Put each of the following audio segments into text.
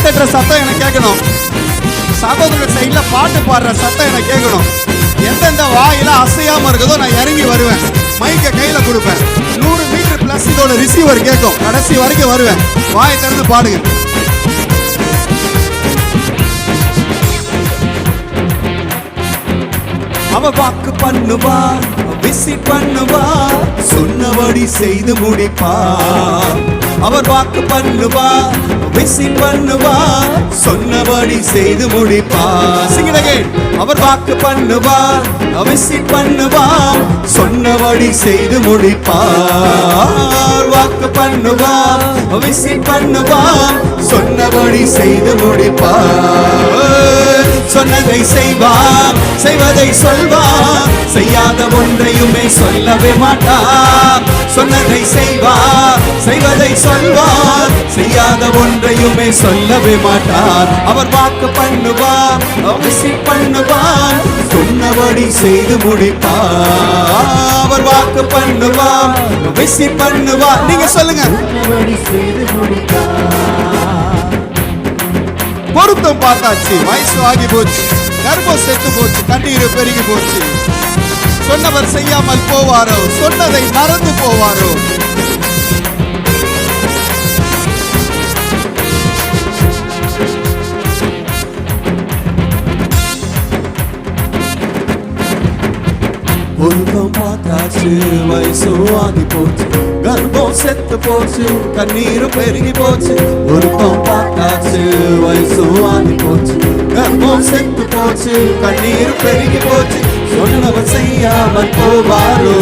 தட்டுற சத்தம் எனக்கு கேட்கணும். சகோதரர் சைட்ல பாட்டு பாடுற சத்தம் எனக்கு கேட்கணும். எந்தெந்த வாயில அசையாம இருக்குதோ நான் இறங்கி வருவேன். மைக்க கையில கொடுப்பேன். 100 மீட்டர் பிளஸ் இதோட ரிசீவர் கேட்கும். கடைசி வரைக்கும் வருவேன். வாயை திறந்து பாடுங்க. அவ வாக்கு பண்ணுவா, விசிட் பண்ணுவா, சொன்னபடி செய்து முடிப்பா. அவர் வாக்கு பண்ணுவா, விசிட் பண்ணுவா, சொன்னபடி செய்து முடிப்பா. Sing it again. அவர் வாக்கு பண்ணுவா, விசிட் பண்ணுவா, சொன்னபடி செய்து முடிப்பா. வாக்கு பண்ணுவா, விசிட் பண்ணுவா, சொன்னபடி செய்து முடிப்பா. சொன்னதை செய்வார், செய்வதை சொல்வார், செய்யாத ஒன்றையுமே சொல்லவே மாட்டார். சொன்னதை செய்வார், செய்வதை சொல்வார், செய்யாத ஒன்றையுமே சொல்லவே மாட்டார். அவர் வாக்கு பண்ணுவார், விசிட் பண்ணுவார், சொன்னபடி செய்து முடிப்பார். அவர் வாக்கு பண்ணுவார், விசிட் பண்ணுவார். நீங்க சொல்லுங்க. பொருத்தம் பார்த்தாச்சு, வயசு ஆகி போச்சு, கர்ப்பம் செத்து போச்சு, கண்ணீர் பெருகி போச்சு. சொன்னவர் செய்யாமல் போவாரோ, சொன்னதை மறந்து போவாரோ? பொருத்தம் பார்த்தாச்சு, வயசு ஆகி போச்சு, கர்ப்பம் செத்து போச்சு, கண்ணீர் பெருகி போச்சு. பொருத்தம் பார்த்தாச்சு, வயசு ஆகி போச்சு, கர்ப்பம் செத்து போச்சு, கண்ணீர் பெருகி போச்சு. சொன்னவர் செய்யாமல் போவாரோ,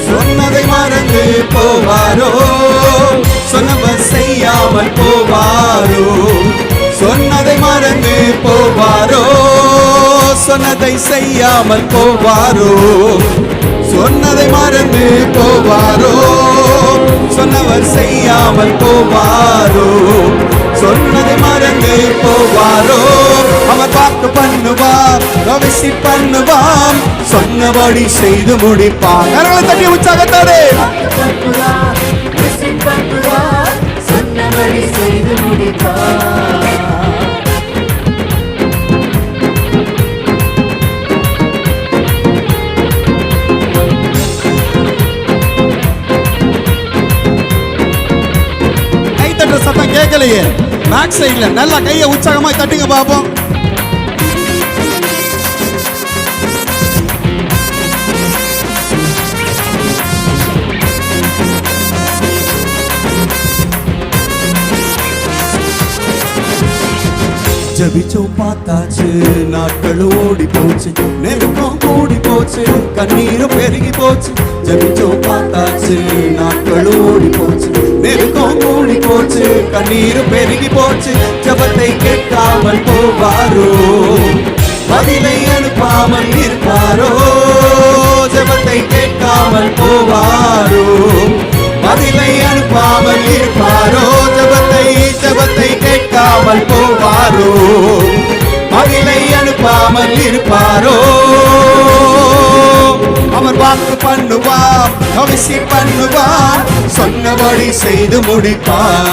சொன்னதை மறந்து போவாரோ? சொன்னவர் செய்யாமல் போவாரோ, சொன்னதை மறந்து போவாரோ? சொன்னதை செய்யாமல் போவாரோ, சொன்னதை மறந்து போவாரோ? சொன்னவர் செய்யாமல் போவாரோ, சொன்னதை மறந்து போவாரோ? அவர் வாக்கு பண்ணுவார், விசிட் பண்ணுவார், சொன்னபடி செய்து முடிப்பார். கரங்களை தட்டி உற்சாகத்தோடு சொன்னபடி செய்து முடிப்பார். சத்தம் கேட்கலையே. பேக் சைடுல நல்லா கையை உற்சாகமா தட்டுங்க பாப்போம். ஜபிச்சோம் பார்த்தாச்சு, நாட்கள் ஓடி போச்சு, நெருக்கம் கூடி போச்சு, கண்ணீரும் பெருகி போச்சு. ஜபிச்சோம் பார்த்தாச்சு, நாட்கள் ஓடி போச்சு, நெருக்கம் கூடி போச்சு, கண்ணீரும் பெருகி போச்சு. ஜபத்தை கேட்காமல் போவாரோ, பதிலை அனுப்பாமல் இருப்பாரோ? ஜபத்தை கேட்காமல் போவாரோ, பதிலை அனுப்பாமல் இருப்பாரோ? ஜபத்தை கேட்காமல் போவாரோ, பதிலை அனுப்பாமல் இருப்பாரோ? அவர் வாக்கு பண்ணுவார், விசிட் பண்ணுவார், சொன்னபடி செய்து முடிப்பார்.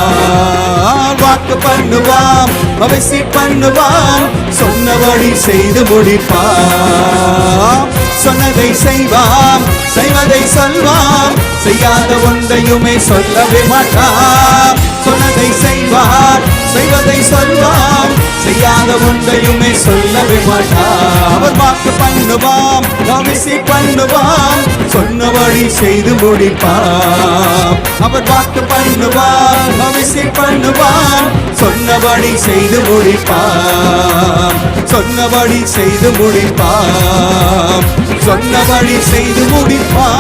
வாக்கு பண்ணுவார், விசிட் பண்ணுவார், சொன்னபடி செய்து முடிப்பார். சொன்னதை செய்வார், செய்வதை சொல்வார், செய்யாத ஒன்றையுமே சொல்லவே மாட்டார். சொன்னதை செய்வார், செய்வதை சொல்வார், செய்யாத ஒன்றையுமே சொல்லவே மாட்டார். அவர் வாக்கு பண்ணுவார், விசிட் பண்ணுவார், சொன்னபடி செய்து முடிப்பார். அவர் வாக்கு பண்ணுவார், விசிட் பண்ணுவார், சொன்னபடி செய்து முடிப்பார். சொன்னபடி செய்து முடிப்பார். சொன்னபடி செய்து முடிப்பார்.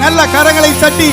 நல்ல கரங்களை தட்டி